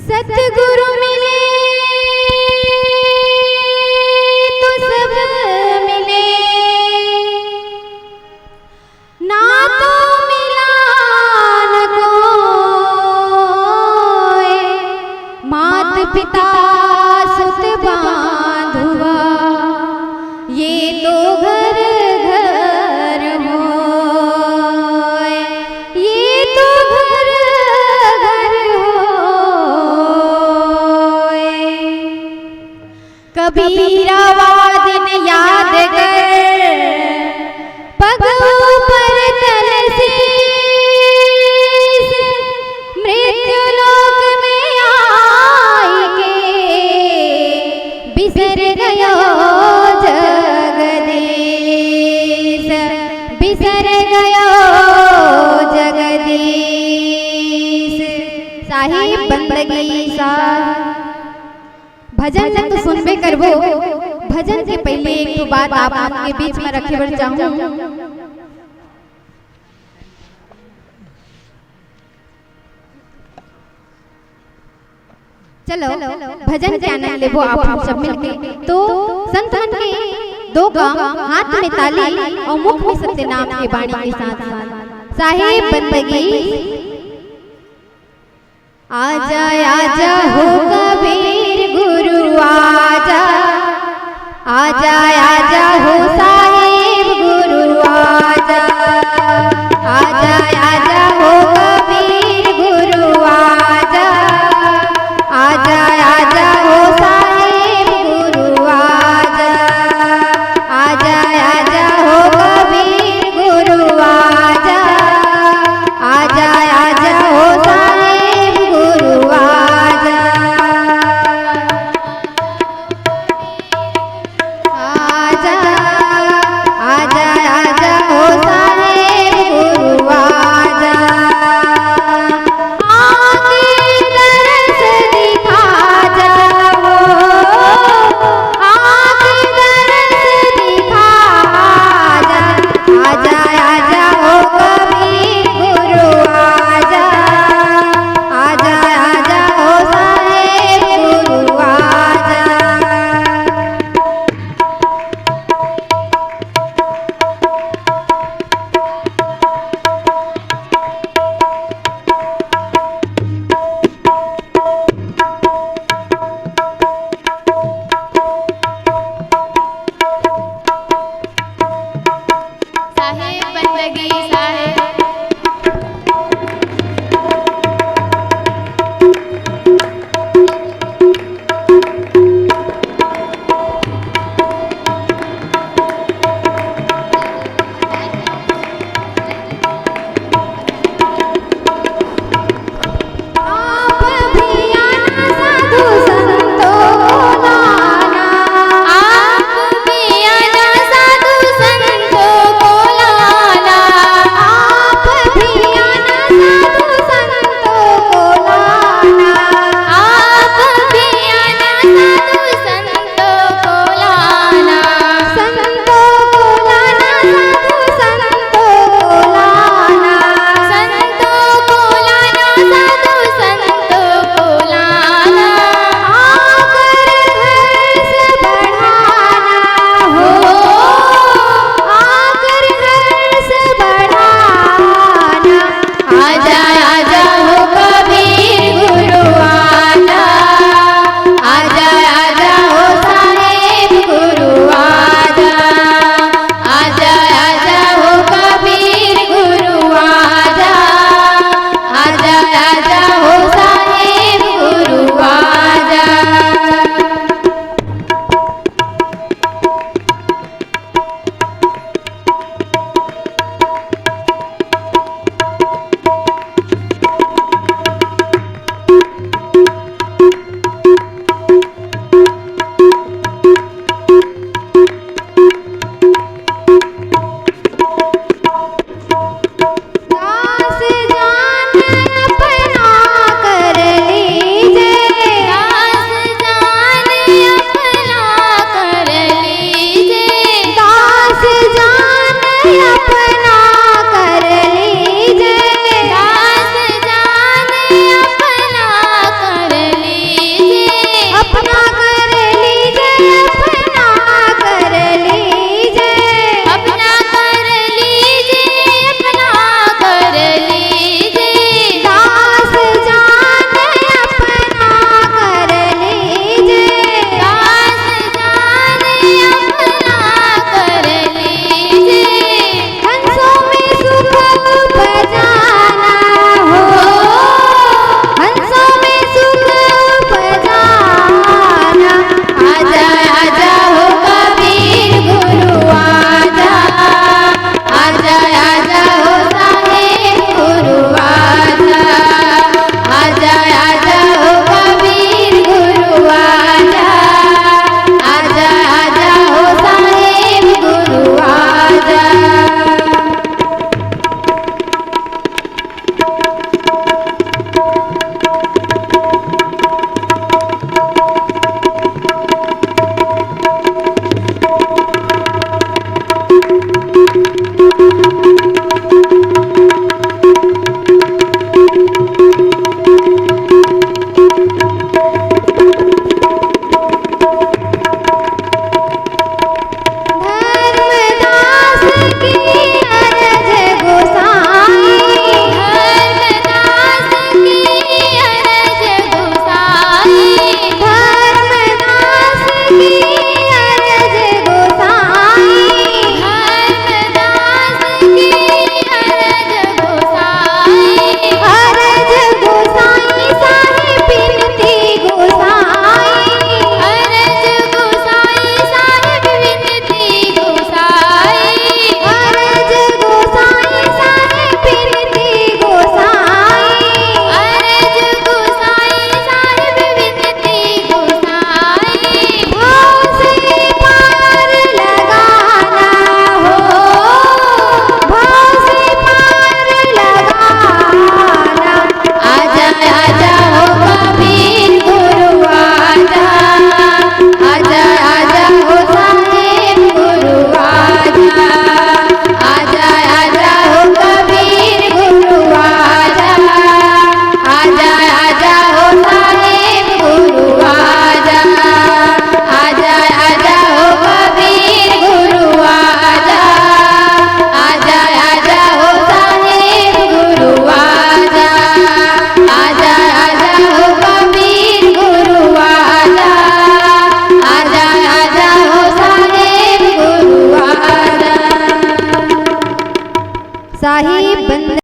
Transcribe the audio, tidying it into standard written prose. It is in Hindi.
सतगुरु मिले तो सब मिले, ना तो मिला न कोई। मात पिता सुत बांधुआ, ये तो घर घर होए, ये तो घर घर होए। कबीरा वादिन याद कर, पग ऊपर तल से मृत्यु लोक में आई के बिसर गयो जगदीश, बिसर गयो जगदीश। साहिब बंदगी सा भजन तो सुनबे करबो। भजन के पहले एक तो बात आप के बीच में रखे बर चाहूं। चलो भजन के आनंद लेबो आप सब मिलके। तो संत मन के दो काम, हाथ में ताली और मुख में सत्य नाम के वाणी के साथ साथ साहिब बंदगी। आजा आजा होगा